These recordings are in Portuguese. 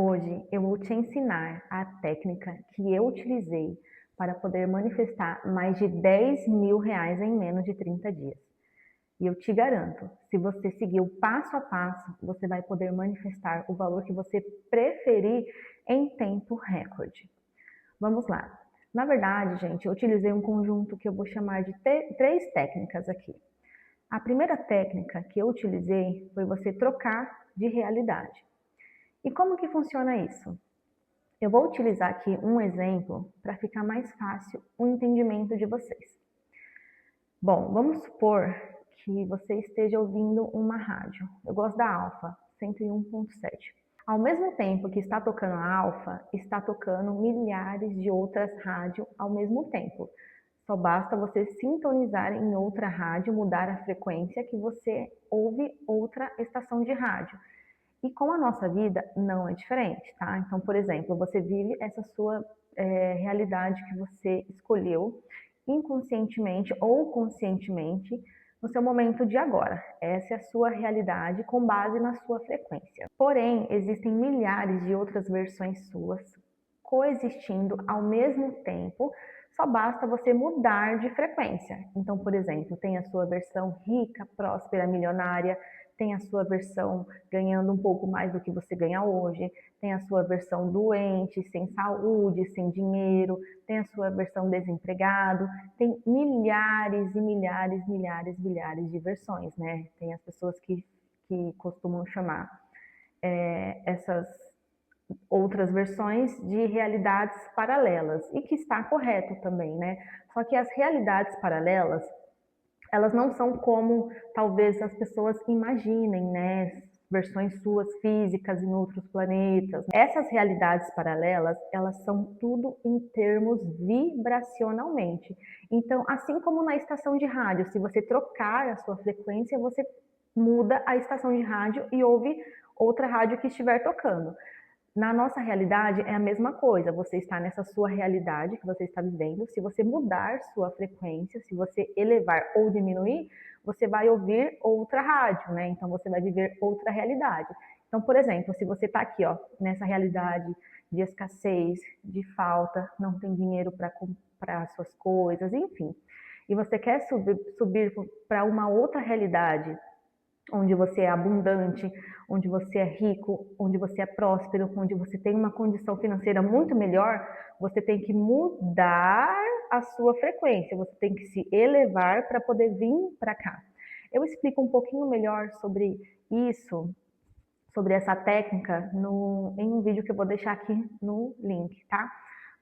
Hoje eu vou te ensinar a técnica que eu utilizei para poder manifestar mais de R$ 10.000 em menos de 30 dias. E eu te garanto, se você seguir o passo a passo, você vai poder manifestar o valor que você preferir em tempo recorde. Vamos lá. Na verdade, gente, eu utilizei um conjunto que eu vou chamar de três técnicas aqui. A primeira técnica que eu utilizei foi você trocar de realidade. E como que funciona isso? Eu vou utilizar aqui um exemplo para ficar mais fácil o entendimento de vocês. Bom, vamos supor que você esteja ouvindo uma rádio. Eu gosto da Alfa 101.7. Ao mesmo tempo que está tocando a Alfa, está tocando milhares de outras rádios ao mesmo tempo. Só basta você sintonizar em outra rádio, mudar a frequência que você ouve outra estação de rádio. E com a nossa vida não é diferente, tá? Então, por exemplo, você vive essa sua realidade que você escolheu inconscientemente ou conscientemente no seu momento de agora. Essa é a sua realidade com base na sua frequência. Porém, existem milhares de outras versões suas coexistindo ao mesmo tempo, só basta você mudar de frequência. Então, por exemplo, tem a sua versão rica, próspera, milionária, tem a sua versão ganhando um pouco mais do que você ganha hoje, tem a sua versão doente, sem saúde, sem dinheiro, tem a sua versão desempregado, tem milhares e milhares, milhares, milhares de versões, né? Tem as pessoas que costumam chamar essas outras versões de realidades paralelas, e que está correto também, né? Só que as realidades paralelas, elas não são como talvez as pessoas imaginem, né? Versões suas físicas em outros planetas. Essas realidades paralelas, elas são tudo em termos vibracionalmente. Então, assim como na estação de rádio, se você trocar a sua frequência, você muda a estação de rádio e ouve outra rádio que estiver tocando. Na nossa realidade é a mesma coisa, você está nessa sua realidade que você está vivendo, se você mudar sua frequência, se você elevar ou diminuir, você vai ouvir outra rádio, né? Então você vai viver outra realidade. Então, por exemplo, se você está aqui, ó, nessa realidade de escassez, de falta, não tem dinheiro para comprar suas coisas, enfim, e você quer subir para uma outra realidade, onde você é abundante, onde você é rico, onde você é próspero, onde você tem uma condição financeira muito melhor, você tem que mudar a sua frequência, você tem que se elevar para poder vir para cá. Eu explico um pouquinho melhor sobre isso, sobre essa técnica, em um vídeo que eu vou deixar aqui no link, tá?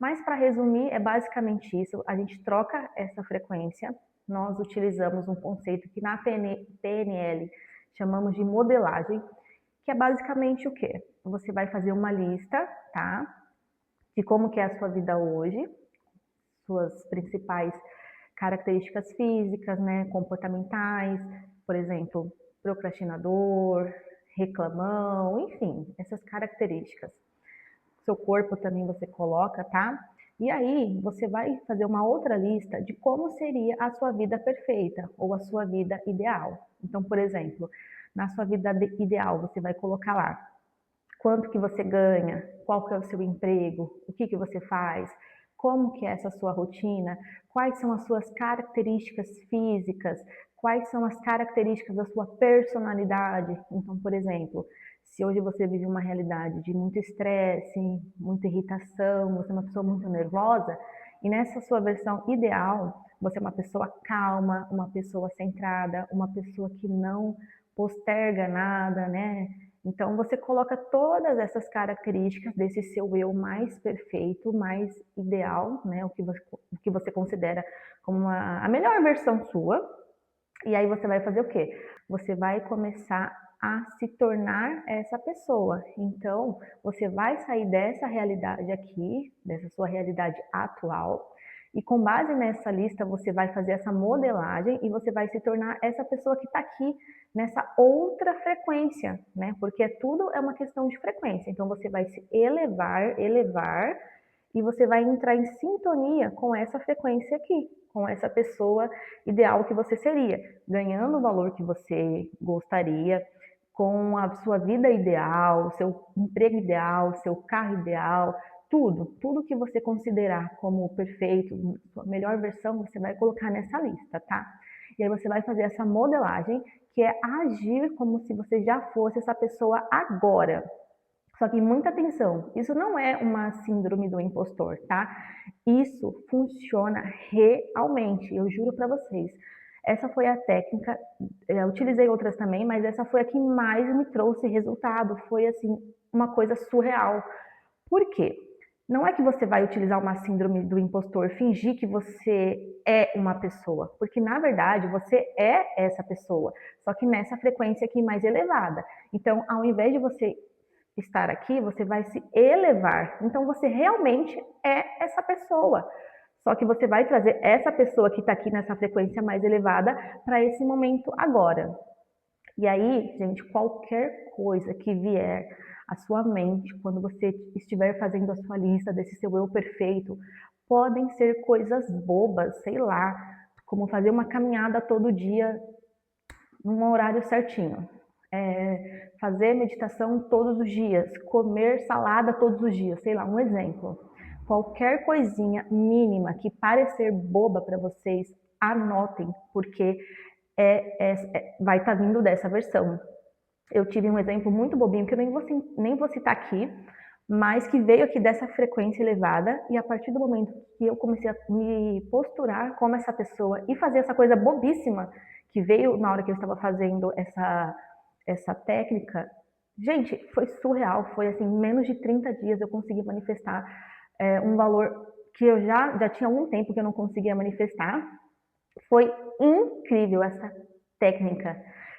Mas para resumir, é basicamente isso, a gente troca essa frequência, nós utilizamos um conceito que na PNL chamamos de modelagem, que é basicamente o quê? Você vai fazer uma lista, tá? De como que é a sua vida hoje, suas principais características físicas, né, comportamentais, por exemplo, procrastinador, reclamão, enfim, essas características. Seu corpo também você coloca, tá? E aí você vai fazer uma outra lista de como seria a sua vida perfeita ou a sua vida ideal. Então, por exemplo, na sua vida ideal você vai colocar lá quanto que você ganha, qual que é o seu emprego, o que que você faz, como que é essa sua rotina, quais são as suas características físicas, quais são as características da sua personalidade. Então, por exemplo, se hoje você vive uma realidade de muito estresse, muita irritação, você é uma pessoa muito nervosa, e nessa sua versão ideal, você é uma pessoa calma, uma pessoa centrada, uma pessoa que não posterga nada, né? Então você coloca todas essas características desse seu eu mais perfeito, mais ideal, né? O que você considera como a melhor versão sua. E aí você vai fazer o quê? Você vai começar a se tornar essa pessoa. Então, você vai sair dessa realidade aqui, dessa sua realidade atual, e com base nessa lista você vai fazer essa modelagem e você vai se tornar essa pessoa que está aqui nessa outra frequência, né? Porque tudo é uma questão de frequência. Então você vai se elevar, e você vai entrar em sintonia com essa frequência aqui, com essa pessoa ideal que você seria, ganhando o valor que você gostaria, com a sua vida ideal, seu emprego ideal, seu carro ideal, tudo que você considerar como perfeito, sua melhor versão, você vai colocar nessa lista, tá? E aí você vai fazer essa modelagem, que é agir como se você já fosse essa pessoa agora. Só que muita atenção, isso não é uma síndrome do impostor, tá? Isso funciona realmente, eu juro para vocês. Essa foi a técnica, eu utilizei outras também, mas essa foi a que mais me trouxe resultado. Foi assim, uma coisa surreal. Por quê? Não é que você vai utilizar uma síndrome do impostor, fingir que você é uma pessoa, porque na verdade você é essa pessoa, só que nessa frequência aqui mais elevada. Então, ao invés de você estar aqui, você vai se elevar. Então, você realmente é essa pessoa. Só que você vai trazer essa pessoa que está aqui nessa frequência mais elevada para esse momento agora. E aí, gente, qualquer coisa que vier à sua mente, quando você estiver fazendo a sua lista desse seu eu perfeito, podem ser coisas bobas, sei lá, como fazer uma caminhada todo dia num horário certinho. Fazer meditação todos os dias, comer salada todos os dias, sei lá, um exemplo. Qualquer coisinha mínima que parecer boba para vocês, anotem, porque vai estar vindo dessa versão. Eu tive um exemplo muito bobinho que eu nem vou citar aqui, mas que veio aqui dessa frequência elevada, e a partir do momento que eu comecei a me posturar como essa pessoa e fazer essa coisa bobíssima que veio na hora que eu estava fazendo essa técnica, gente, foi surreal, foi assim, em menos de 30 dias eu consegui manifestar um valor que eu já tinha algum tempo que eu não conseguia manifestar. Foi incrível essa técnica.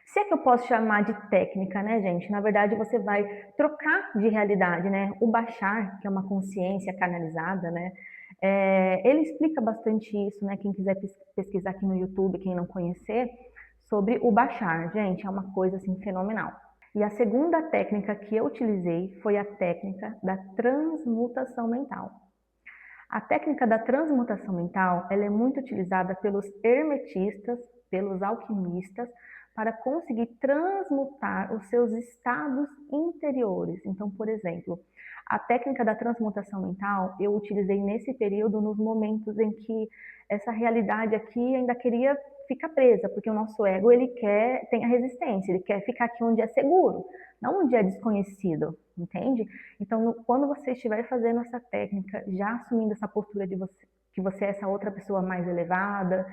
Se é que eu posso chamar de técnica, né, gente? Na verdade, você vai trocar de realidade, né? O Bashar, que é uma consciência canalizada, né? Ele explica bastante isso, né? Quem quiser pesquisar aqui no YouTube, quem não conhecer, sobre o Bashar, gente, é uma coisa assim fenomenal. E a segunda técnica que eu utilizei foi a técnica da transmutação mental. A técnica da transmutação mental, ela é muito utilizada pelos hermetistas, pelos alquimistas, para conseguir transmutar os seus estados interiores. Então, por exemplo, a técnica da transmutação mental eu utilizei nesse período, nos momentos em que essa realidade aqui ainda queria ficar presa, porque o nosso ego ele tem a resistência, ele quer ficar aqui onde é seguro, não onde é desconhecido, entende? Então, quando você estiver fazendo essa técnica, já assumindo essa postura de você, que você é essa outra pessoa mais elevada,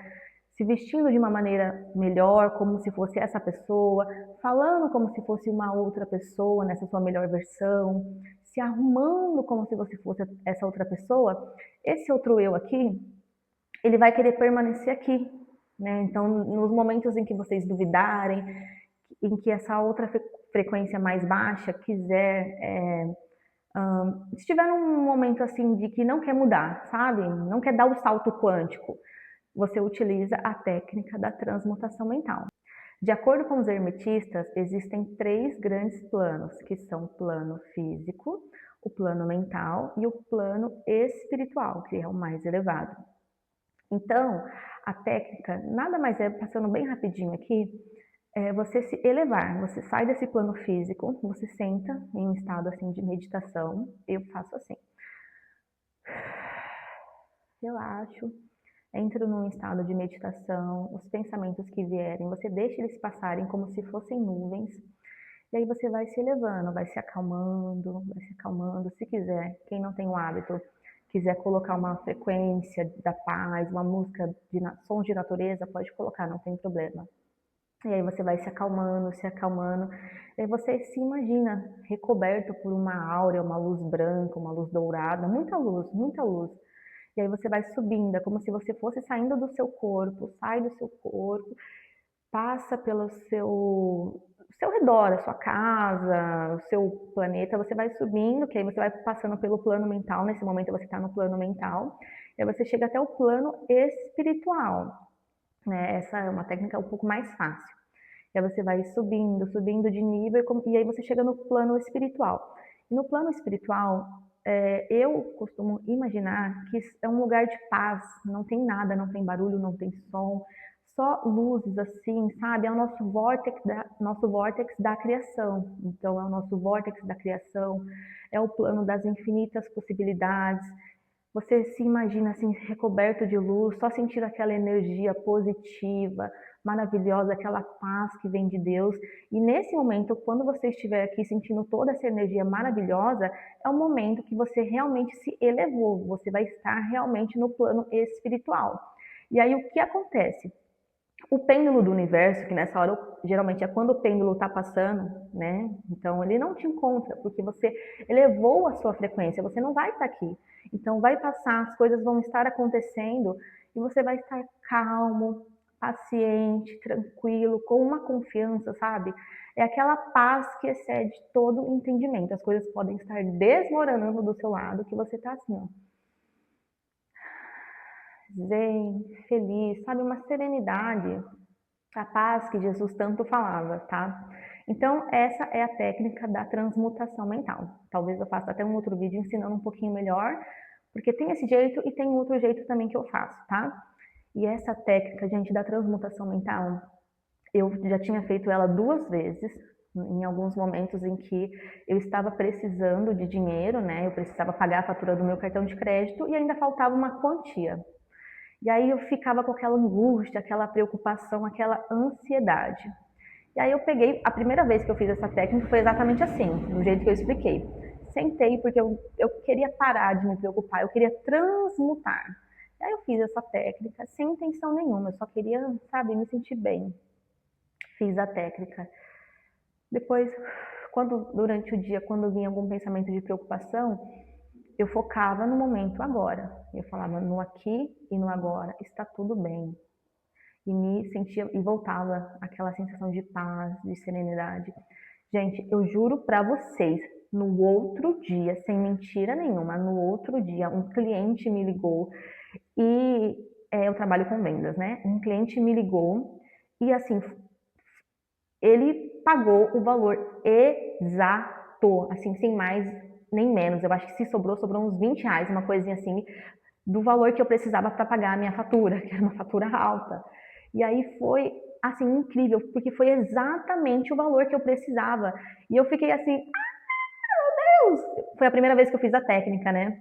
se vestindo de uma maneira melhor, como se fosse essa pessoa, falando como se fosse uma outra pessoa nessa sua melhor versão, se arrumando como se você fosse essa outra pessoa, esse outro eu aqui, ele vai querer permanecer aqui, né? Então, nos momentos em que vocês duvidarem, em que essa outra frequência mais baixa quiser estiver num momento assim de que não quer mudar, sabe? Não quer dar o salto quântico, você utiliza a técnica da transmutação mental. De acordo com os hermetistas, existem 3 grandes planos, que são o plano físico, o plano mental e o plano espiritual, que é o mais elevado. Então, a técnica nada mais é, passando bem rapidinho aqui, você se elevar, você sai desse plano físico, você senta em um estado assim de meditação, eu faço assim, relaxo, entro num estado de meditação, os pensamentos que vierem, você deixa eles passarem como se fossem nuvens, e aí você vai se elevando, vai se acalmando, se quiser, quem não tem o hábito, quiser colocar uma frequência da paz, uma música de sons de natureza, pode colocar, não tem problema. E aí você vai se acalmando, e aí você se imagina recoberto por uma áurea, uma luz branca, uma luz dourada, muita luz, muita luz. E aí você vai subindo, é como se você fosse saindo do seu corpo, sai do seu corpo, passa pelo seu redor, a sua casa, o seu planeta, você vai subindo, que aí você vai passando pelo plano mental, nesse momento você está no plano mental, e aí você chega até o plano espiritual, né? Essa é uma técnica um pouco mais fácil. E aí você vai subindo, subindo de nível, e aí você chega no plano espiritual. E no plano espiritual, eu costumo imaginar que é um lugar de paz, não tem nada, não tem barulho, não tem som, só luzes assim, sabe? É o nosso vórtex da criação. Então, é o nosso vórtex da criação, é o plano das infinitas possibilidades. Você se imagina assim, recoberto de luz, só sentindo aquela energia positiva, maravilhosa, aquela paz que vem de Deus. E nesse momento, quando você estiver aqui sentindo toda essa energia maravilhosa, é o momento que você realmente se elevou, você vai estar realmente no plano espiritual. E aí o que acontece? O pêndulo do universo, que nessa hora geralmente é quando o pêndulo está passando, né? Então ele não te encontra, porque você elevou a sua frequência, você não vai estar aqui. Então vai passar, as coisas vão estar acontecendo e você vai estar calmo, paciente, tranquilo, com uma confiança, sabe? É aquela paz que excede todo o entendimento. As coisas podem estar desmoronando do seu lado, que você está assim, ó, zen, feliz, sabe? Uma serenidade, a paz que Jesus tanto falava, tá? Então, essa é a técnica da transmutação mental. Talvez eu faça até um outro vídeo ensinando um pouquinho melhor, porque tem esse jeito e tem outro jeito também que eu faço, tá? E essa técnica, gente, da transmutação mental, eu já tinha feito ela 2 vezes, em alguns momentos em que eu estava precisando de dinheiro, né? Eu precisava pagar a fatura do meu cartão de crédito e ainda faltava uma quantia. E aí eu ficava com aquela angústia, aquela preocupação, aquela ansiedade. E aí eu peguei, a primeira vez que eu fiz essa técnica foi exatamente assim, do jeito que eu expliquei. Sentei porque eu queria parar de me preocupar, eu queria transmutar. E aí eu fiz essa técnica sem intenção nenhuma, eu só queria, sabe, me sentir bem. Fiz a técnica. Depois, durante o dia, quando vinha algum pensamento de preocupação, eu focava no momento agora. Eu falava no aqui e no agora, está tudo bem. E me sentia e voltava aquela sensação de paz, de serenidade. Gente, eu juro para vocês, no outro dia, sem mentira nenhuma, no outro dia, um cliente me ligou e eu trabalho com vendas, né? Um cliente me ligou e assim, ele pagou o valor exato, assim, sem mais nem menos. Eu acho que se sobrou uns R$ 20, uma coisinha assim, do valor que eu precisava para pagar a minha fatura, que era uma fatura alta. E aí foi, assim, incrível, porque foi exatamente o valor que eu precisava. E eu fiquei assim, Deus! Foi a primeira vez que eu fiz a técnica, né?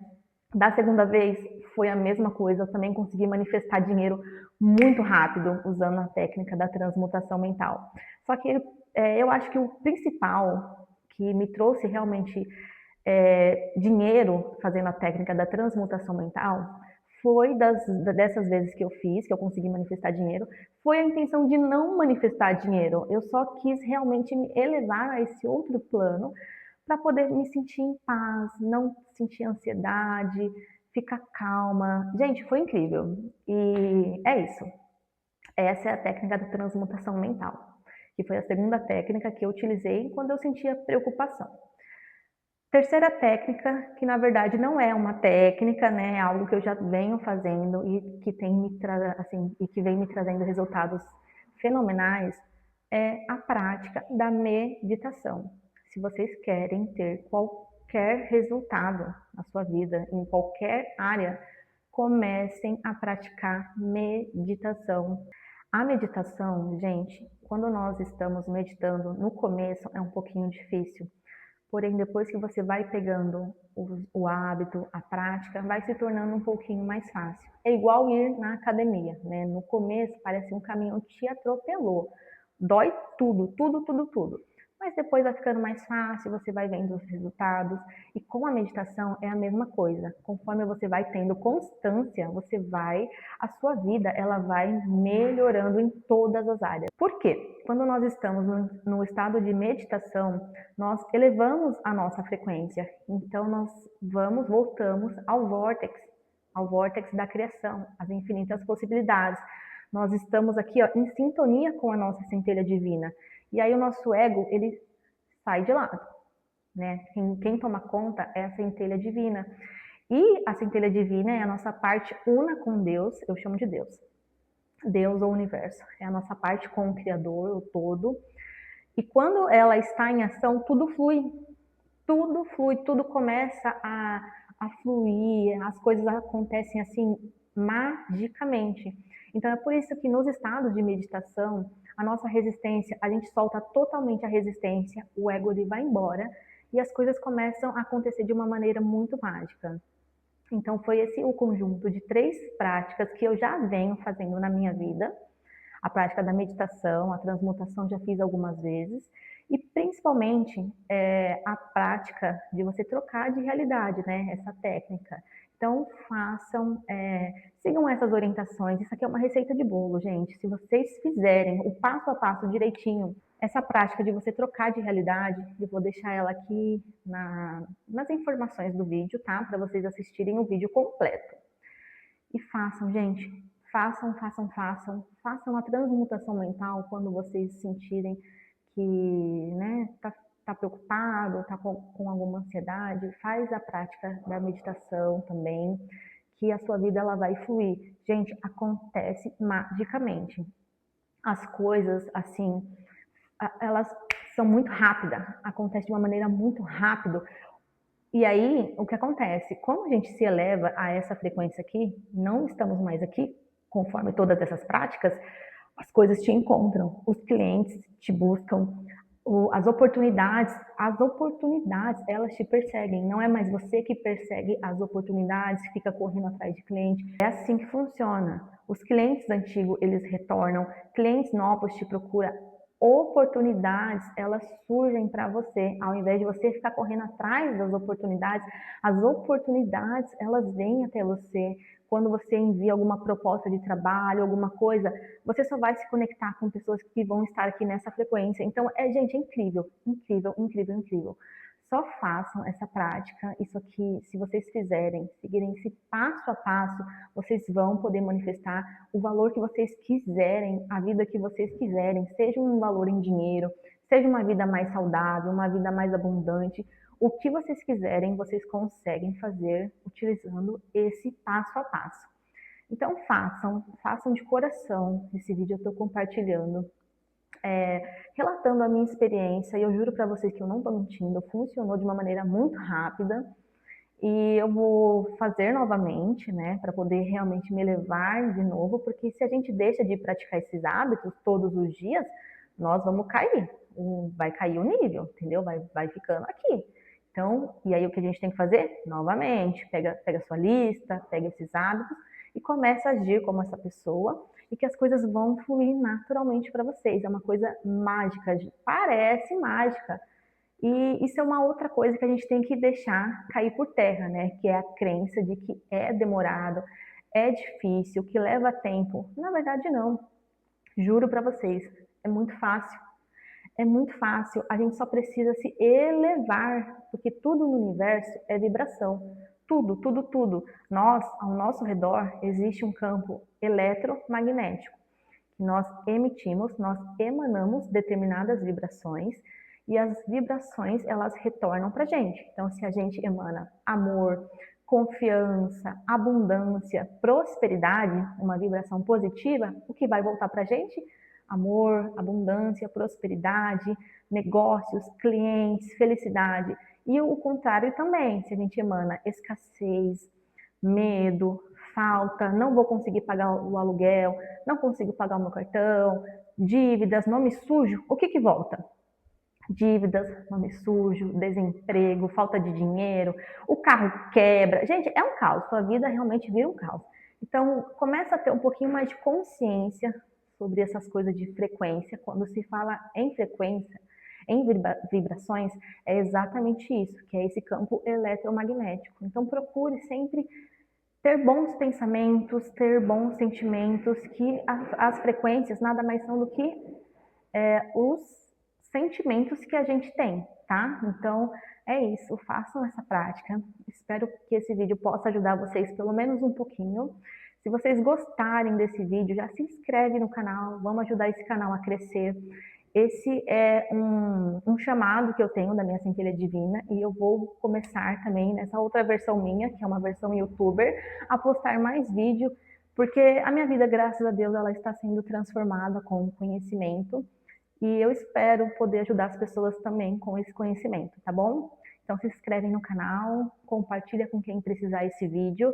Da segunda vez foi a mesma coisa, eu também consegui manifestar dinheiro muito rápido usando a técnica da transmutação mental. Só que eu acho que o principal que me trouxe realmente dinheiro fazendo a técnica da transmutação mental foi dessas vezes que eu fiz, que eu consegui manifestar dinheiro, foi a intenção de não manifestar dinheiro. Eu só quis realmente me elevar a esse outro plano para poder me sentir em paz, não sentir ansiedade, ficar calma. Gente, foi incrível. E é isso. Essa é a técnica da transmutação mental, que foi a segunda técnica que eu utilizei quando eu sentia preocupação. Terceira técnica, que na verdade não é uma técnica, né, é algo que eu já venho fazendo e que que vem me trazendo resultados fenomenais, é a prática da meditação. Se vocês querem ter qualquer resultado na sua vida, em qualquer área, comecem a praticar meditação. A meditação, gente, quando nós estamos meditando, no começo é um pouquinho difícil. Porém, depois que você vai pegando o hábito, a prática, vai se tornando um pouquinho mais fácil. É igual ir na academia, né? No começo parece um caminhão te atropelou. Dói tudo, tudo, tudo, tudo. Mas depois vai ficando mais fácil, você vai vendo os resultados. E com a meditação é a mesma coisa. Conforme você vai tendo constância, a sua vida, ela vai melhorando em todas as áreas. Por quê? Quando nós estamos no estado de meditação, nós elevamos a nossa frequência. Então nós voltamos ao vórtex da criação, as infinitas possibilidades. Nós estamos aqui, ó, em sintonia com a nossa centelha divina. E aí o nosso ego, ele sai de lado, né? Quem toma conta é a centelha divina. E a centelha divina é a nossa parte una com Deus, eu chamo de Deus. Deus ou universo, é a nossa parte com o Criador, o todo. E quando ela está em ação, tudo flui, tudo começa a fluir, as coisas acontecem assim magicamente. Então é por isso que nos estados de meditação, a nossa resistência, a gente solta totalmente a resistência, o ego ele vai embora e as coisas começam a acontecer de uma maneira muito mágica. Então foi esse o conjunto de 3 práticas que eu já venho fazendo na minha vida. A prática da meditação, a transmutação já fiz algumas vezes, e principalmente a prática de você trocar de realidade, né? Essa técnica. Então façam, sigam essas orientações. Isso aqui é uma receita de bolo, gente. Se vocês fizerem o passo a passo direitinho, essa prática de você trocar de realidade, eu vou deixar ela aqui nas informações do vídeo, tá? Para vocês assistirem o vídeo completo. E façam, gente. Façam, façam, façam. Façam a transmutação mental quando vocês sentirem que, né, tá preocupado, tá com alguma ansiedade. Faz a prática da meditação também, que a sua vida ela vai fluir. Gente, acontece magicamente. As coisas, assim, elas são muito rápidas. Acontece de uma maneira muito rápida. E aí, o que acontece? Como a gente se eleva a essa frequência aqui, não estamos mais aqui, conforme todas essas práticas, as coisas te encontram, os clientes te buscam, as oportunidades, elas te perseguem. Não é mais você que persegue as oportunidades, fica correndo atrás de cliente. É assim que funciona. Os clientes antigos, eles retornam, clientes novos te procuram, oportunidades, elas surgem para você, ao invés de você ficar correndo atrás das oportunidades, as oportunidades, elas vêm até você. Quando você envia alguma proposta de trabalho, alguma coisa, você só vai se conectar com pessoas que vão estar aqui nessa frequência. Então, gente, é incrível, incrível, incrível, incrível. Só façam essa prática, isso aqui, se vocês fizerem, seguirem esse passo a passo, vocês vão poder manifestar o valor que vocês quiserem, a vida que vocês quiserem, seja um valor em dinheiro, seja uma vida mais saudável, uma vida mais abundante. O que vocês quiserem, vocês conseguem fazer utilizando esse passo a passo. Então façam, façam de coração. Esse vídeo eu estou compartilhando, relatando a minha experiência, e eu juro para vocês que eu não estou mentindo, funcionou de uma maneira muito rápida, e eu vou fazer novamente, né, para poder realmente me elevar de novo, porque se a gente deixa de praticar esses hábitos todos os dias, nós vamos cair, vai cair o nível, entendeu? Vai ficando aqui. Então, e aí o que a gente tem que fazer? Novamente, pega a sua lista, pega esses hábitos e começa a agir como essa pessoa, e que as coisas vão fluir naturalmente para vocês. É uma coisa mágica, parece mágica. E isso é uma outra coisa que a gente tem que deixar cair por terra, né? Que é a crença de que é demorado, é difícil, que leva tempo. Na verdade, não. Juro para vocês, é muito fácil. É muito fácil, a gente só precisa se elevar, porque tudo no universo é vibração. Tudo, tudo, tudo. Nós, ao nosso redor, existe um campo eletromagnético que nós emitimos, nós emanamos determinadas vibrações, e as vibrações elas retornam para a gente. Então, se a gente emana amor, confiança, abundância, prosperidade, uma vibração positiva, o que vai voltar para a gente? Amor, abundância, prosperidade, negócios, clientes, felicidade. E o contrário também, se a gente emana escassez, medo, falta, não vou conseguir pagar o aluguel, não consigo pagar o meu cartão, dívidas, nome sujo, o que volta? Dívidas, nome sujo, desemprego, falta de dinheiro, o carro quebra. Gente, é um caos, sua vida realmente vira um caos. Então, começa a ter um pouquinho mais de consciência sobre essas coisas de frequência. Quando se fala em frequência, em vibrações, é exatamente isso, que é esse campo eletromagnético. Então, procure sempre ter bons pensamentos, ter bons sentimentos, que as frequências nada mais são do que os sentimentos que a gente tem, tá? Então, é isso, façam essa prática. Espero que esse vídeo possa ajudar vocês pelo menos um pouquinho. Se vocês gostarem desse vídeo, já se inscreve no canal, vamos ajudar esse canal a crescer. Esse é um chamado que eu tenho da minha centelha divina, e eu vou começar também nessa outra versão minha, que é uma versão youtuber, a postar mais vídeo, porque a minha vida, graças a Deus, ela está sendo transformada com conhecimento, e eu espero poder ajudar as pessoas também com esse conhecimento, tá bom? Então se inscreve no canal, compartilha com quem precisar esse vídeo,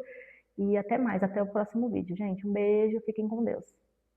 E até mais, até o próximo vídeo, gente. Um beijo, fiquem com Deus.